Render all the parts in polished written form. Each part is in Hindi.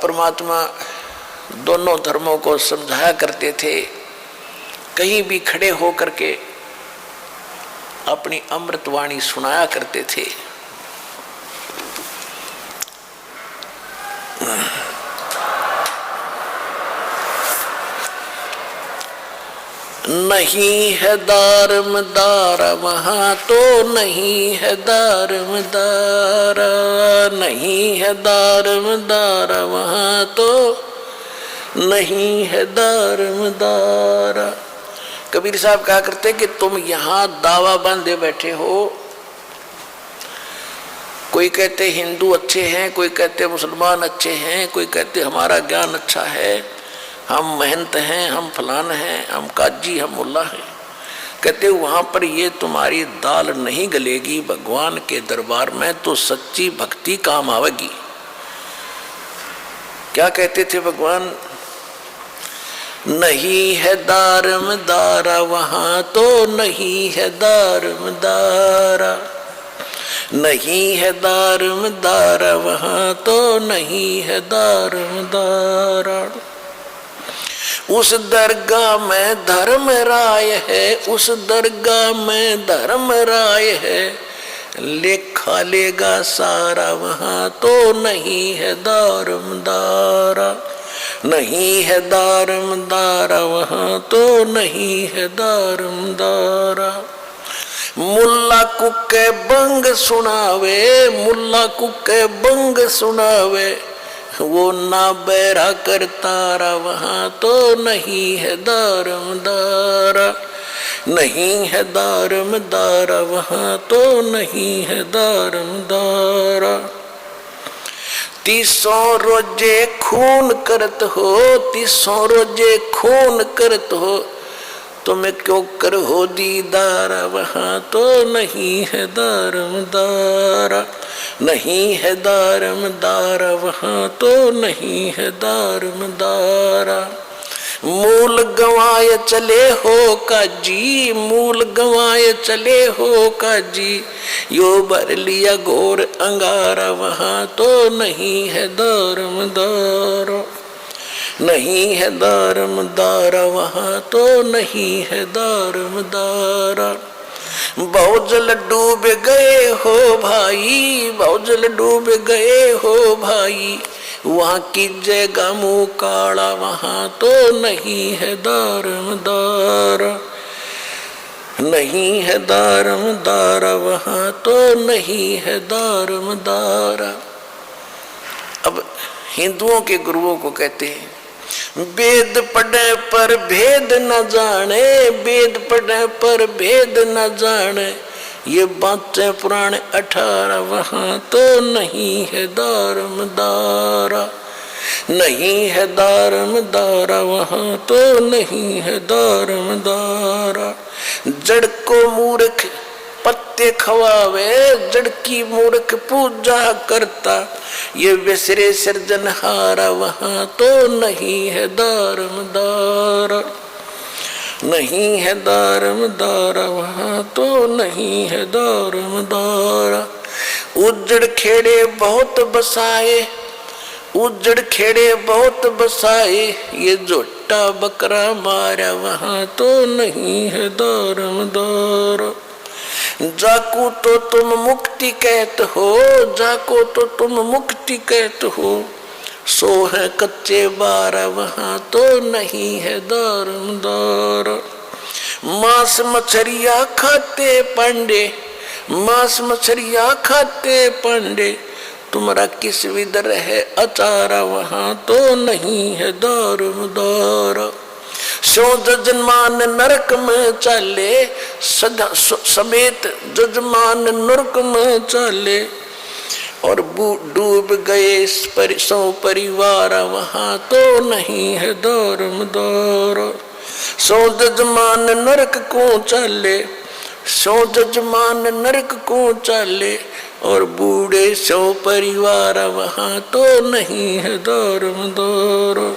परमात्मा दोनों धर्मों को समझाया करते थे। कहीं भी खड़े होकर के अपनी अमृतवाणी सुनाया करते थे। नहीं है दारमदारा वहाँ तो नहीं है दारमदारा, नहीं है दारमदारा वहाँ तो नहीं है दारमदारा। कबीर साहब कहा करते कि तुम यहाँ दावा बांधे बैठे हो। कोई कहते हिंदू अच्छे हैं, कोई कहते मुसलमान अच्छे हैं, कोई कहते हमारा ज्ञान अच्छा है, हम महंत हैं, हम फलान हैं, हम काजी, हम मुल्ला हैं। कहते वहाँ पर ये तुम्हारी दाल नहीं गलेगी भगवान के दरबार में, तो सच्ची भक्ति काम आवेगी। क्या कहते थे भगवान? नहीं है दारमदारा वहाँ तो नहीं है दारमदारा, नहीं है दारमदारा वहाँ तो नहीं है दारमदारा। उस दरगाह में धर्म राय है, उस दरगाह में धर्म राय है, लेखा लेगा सारा वहाँ तो नहीं है दारमदारा, नहीं है दारमदारा वहाँ तो नहीं है दारमदारा। मुल्ला कुके बंग सुनावे, मुल्ला कुके बंग सुनावे, वो ना बैरा करतारा वहाँ तो नहीं है दारमदारा, नहीं है दारमदारा वहाँ तो नहीं है दारमदारा। 300 रोजे खून करत हो, 300 रोजे खून करत हो, तुम्हें क्यों कर हो दीदारा वहाँ तो नहीं है दारमदारा, नहीं है दारमदारा वहाँ तो नहीं है दारमदारा। मूल गंवाए चले हो काजी, मूल गंवाए चले हो काजी, यो भर लिया घोर अंगारा वहाँ तो नहीं है दारमदारा, नहीं है दारमदारा वहाँ तो नहीं है दारमदारा। बहुजल डूब गए हो भाई, बहुजल डूब गए हो भाई, वहाँ की जगह मुँह काला वहाँ तो नहीं है दारमदारा, नहीं है दारमदारा वहाँ तो नहीं है दारमदारा। अब हिंदुओं के गुरुओं को कहते हैं वेद पढ़े पर भेद न जाने, वेद पढ़े पर भेद न जाने, ये बातें पुराने 18 वहाँ तो नहीं है दारमदारा, नहीं है दारमदारा वहाँ तो नहीं है दारमदारा। जड़ को मूर्ख पत्ते खवावे, जड़ की मूर्ख पूजा करता, ये विसरे सृजनहारा वहाँ तो नहीं है दारमदारा, नहीं है दारमदारा वहाँ तो नहीं है दारमदारा। उजड़ खेड़े बहुत बसाए, उजड़ खेड़े बहुत बसाए, ये जोटा बकरा मारा वहाँ तो नहीं है दारमदारा। जाको तो तुम मुक्ति कहते हो, जाको तो तुम मुक्ति कहते हो, सो है कच्चे बारा वहाँ तो नहीं है दारमदारा। मांस मछलियाँ खाते पांडे, मांस मछलियाँ खाते पांडे, तुम्हारा किस विदर है अचारा वहाँ तो नहीं है दारमदारा। सो जजमान नरक में चले, सदा समेत जजमान नरक में चले, और डूब गए सौ परिवार वहाँ तो नहीं है दारमदारा। सो जजमान नरक को चले, सो जजमान नरक को चले, और बूढ़े सौ परिवार वहाँ तो नहीं है दारमदारा।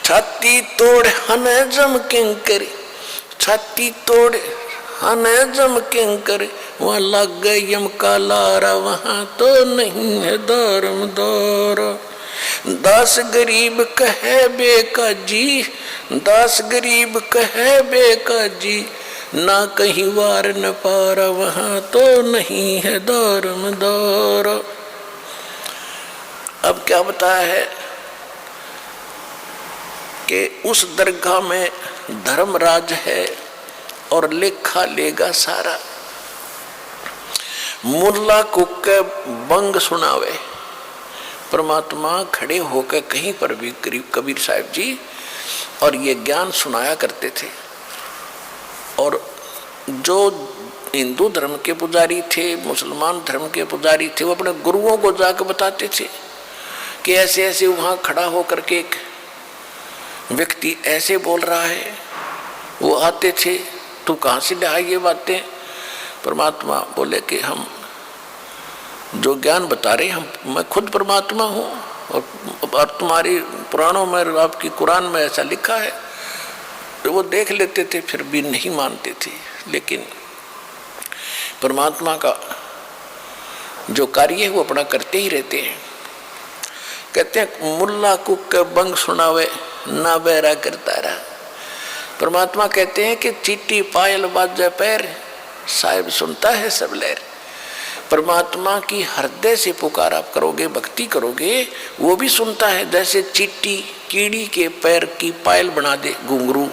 छाती तोड़ हन जम किंकरी, छाती तोड़ थाने जम किंकर वहां लग गए यम का लारा, वहां तो नहीं है धर्म दौरा। दास गरीब कहे बेकाजी, दास गरीब कहे बेकाजी, ना कहीं वार न पारा, वहां तो नहीं है धर्म दौरा। अब क्या बताया है कि उस दरगाह में धर्मराज है और लेखा लेगा सारा। मुल्ला को के बंग सुनावे, परमात्मा खड़े होकर कहीं पर भी कबीर साहब जी और ये ज्ञान सुनाया करते थे। और जो हिंदू धर्म के पुजारी थे, मुसलमान धर्म के पुजारी थे, वो अपने गुरुओं को जाकर बताते थे कि ऐसे ऐसे वहां खड़ा होकर के एक व्यक्ति ऐसे बोल रहा है। वो आते थे, तू कहाँ से लाया ये बातें? परमात्मा बोले कि हम जो ज्ञान बता रहे हम, मैं खुद परमात्मा हूँ और तुम्हारी पुराणों में, आपकी कुरान में ऐसा लिखा है। तो वो देख लेते थे, फिर भी नहीं मानते थे। लेकिन परमात्मा का जो कार्य है वो अपना करते ही रहते हैं। कहते हैं मुल्ला कुक बंग सुनावे ना बहरा करता रहा। परमात्मा कहते हैं कि चीटी पायल बाजे पैर, साहिब सुनता है सब लहर। परमात्मा की हृदय से पुकार आप करोगे, भक्ति करोगे, वो भी सुनता है। जैसे चीटी कीड़ी के पैर की पायल बना दे घुंघरू,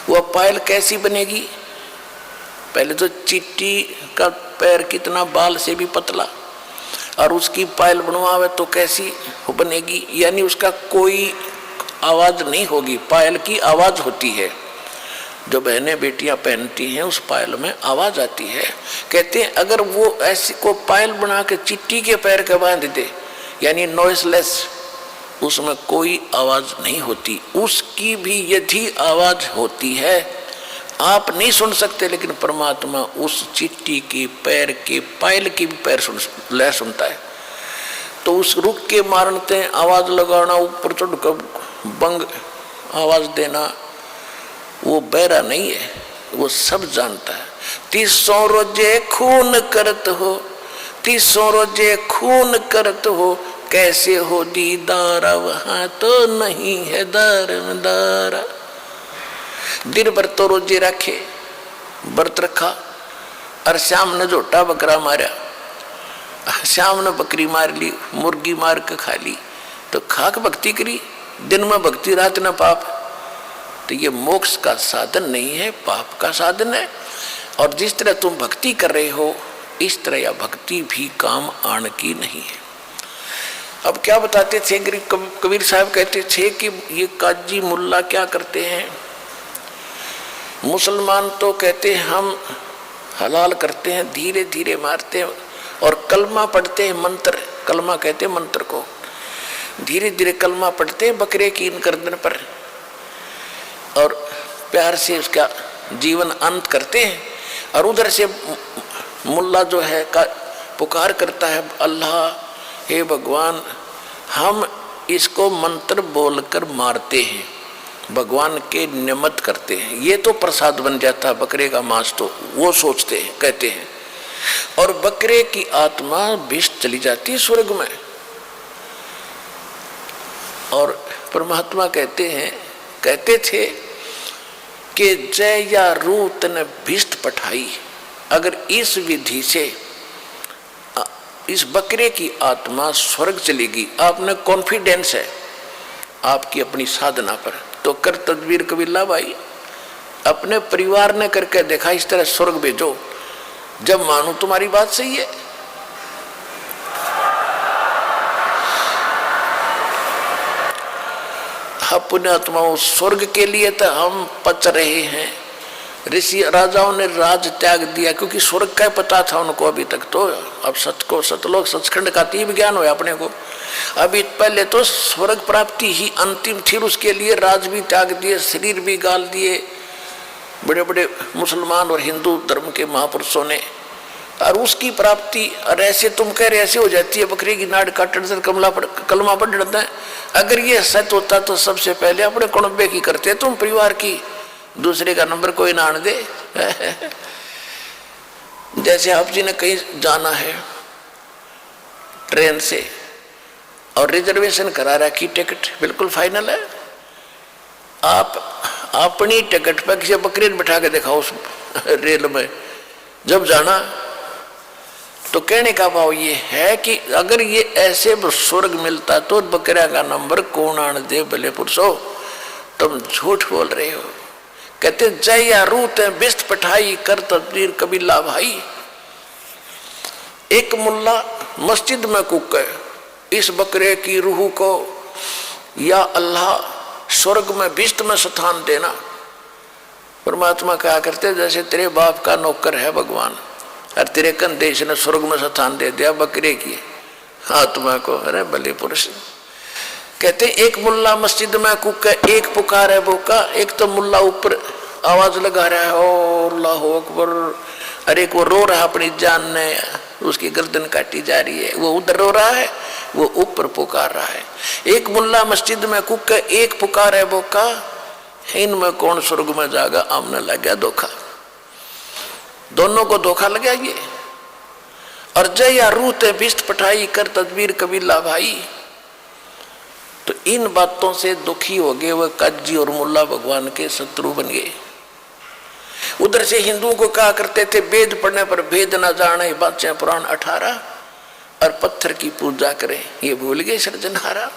वह पायल कैसी बनेगी? पहले तो चीटी का पैर कितना बाल से भी पतला, और उसकी पायल बनवावे तो कैसी बनेगी? यानी उसका कोई आवाज नहीं होगी, पायल की आवाज होती है। जो बहनें बेटियां पहनती हैं उस पायल में आवाज आती है। कहते हैं अगर वो ऐसी को पायल बना के चिट्टी के पैर के बांध दे, यानी नॉइसलेस, उसमें कोई आवाज नहीं होती। उसकी भी यदि आवाज होती है आप नहीं सुन सकते, लेकिन परमात्मा उस चिट्टी के पैर के पायल की भी पैर लय सुनता है। तो उस रुक के मारते आवाज लगाना, ऊपर चढ़ कर बंग आवाज देना, वो बहरा नहीं है, वो सब जानता है। 300 रोजे खून करत हो, 300 रोजे खून करत हो, कैसे हो दीदारा, वहां तो नहीं है दारमदारा। दिन भर तो रोजे रखे, व्रत रखा, और शाम ने झोटा बकरा मारा, शाम ने बकरी मार ली, मुर्गी मार के खा ली, तो खाक भक्ति करी। दिन में भक्ति, रात न पाप। तो ये मोक्ष का साधन नहीं है, पाप का साधन है। और जिस तरह तुम भक्ति कर रहे हो, इस तरह यह भक्ति भी काम आने की नहीं है। अब क्या बताते थे कबीर साहब? कहते थे कि ये काजी मुल्ला क्या करते हैं, मुसलमान तो कहते हैं हम हलाल करते हैं, धीरे धीरे मारते हैं, और कलमा पढ़ते हैं, मंत्र, कलमा कहते हैं मंत्र को, धीरे धीरे कलमा पढ़ते हैं बकरे की इन गर्दन पर, और प्यार से उसका जीवन अंत करते हैं। और उधर से मुल्ला जो है का पुकार करता है, अल्लाह, हे भगवान, हम इसको मंत्र बोलकर मारते हैं, भगवान के निमित्त करते हैं, ये तो प्रसाद बन जाता है बकरे का मांस, तो वो सोचते हैं, कहते हैं। और बकरे की आत्मा विष चली जाती है स्वर्ग में। और परमात्मा कहते हैं, कहते थे कि जय या रूत ने भिष्ट पठाई। अगर इस विधि से इस बकरे की आत्मा स्वर्ग चलेगी, आपने कॉन्फिडेंस है आपकी अपनी साधना पर, तो कर तदबीर कबीला भाई, अपने परिवार ने करके देखा, इस तरह स्वर्ग भेजो। जब मानो तुम्हारी बात सही है, पुण्यात्माओं, स्वर्ग के लिए तो हम पच रहे हैं। ऋषि राजाओं ने राज त्याग दिया क्योंकि स्वर्ग का पता था उनको अभी तक। तो अब सतलोक सचखंड का तीव्र ज्ञान हुआ अपने को। अभी पहले तो स्वर्ग प्राप्ति ही अंतिम थी, उसके लिए राज भी त्याग दिए, शरीर भी गाल दिए बड़े बड़े मुसलमान और हिंदू धर्म के महापुरुषों ने, और उसकी प्राप्ति। और ऐसे तुम कह रहे ऐसे हो जाती है, बकरी की नाड़ काटने से कलमा पढ़ जाता है। अगर ये सत्य होता तो सबसे पहले अपने कुणबे की करते तुम, परिवार की, दूसरे का नंबर कोई ना आने दे। जैसे आप जी ने कहीं जाना है ट्रेन से और रिजर्वेशन करा रखी, टिकट बिल्कुल फाइनल है, आप अपनी टिकट पर किसी बकरीद बैठा के दिखाओ उस रेल में जब जाना, तो कहने का भाव ये है कि अगर ये ऐसे स्वर्ग मिलता तो बकरिया का नंबर कौन आन दे भले पुरुषो, तुम झूठ बोल रहे हो। कहते जय या रूत बिस्त पठाई कर तदबीर कबीला भाई। एक मुल्ला मस्जिद में कूके इस बकरे की रूह को या अल्लाह स्वर्ग में बिस्त में स्थान देना। परमात्मा कहा करते जैसे तेरे बाप का नौकर है भगवान और तेरे कंधे ने स्वर्ग में स्थान दे दिया बकरे की आत्मा को। अरे भले पुरुष। कहते एक मुल्ला मस्जिद में कूके एक पुकार है बोका, एक तो मुल्ला ऊपर आवाज लगा रहा है ओ अल्लाह अकबर, अरे एक वो रो रहा अपनी जान ने, उसकी गर्दन काटी जा रही है, वो उधर रो रहा है, वो ऊपर पुकार रहा है। एक मुल्ला मस्जिद में कूके एक पुकार है बोका, इनमें कौन स्वर्ग में जागा, आमने लग गया धोखा, दोनों को धोखा लग गया ये। और जय या रूते बिस्त पठाई कर तदबीर कबीला भाई। तो इन बातों से दुखी हो गए वह काजी और मुल्ला भगवान के शत्रु बन गए। उधर से हिंदुओं को कहा करते थे वेद पढ़ने पर भेद न जाने, बादशाह पुराण 18, और पत्थर की पूजा करें, ये भूल गए सृजनहारा।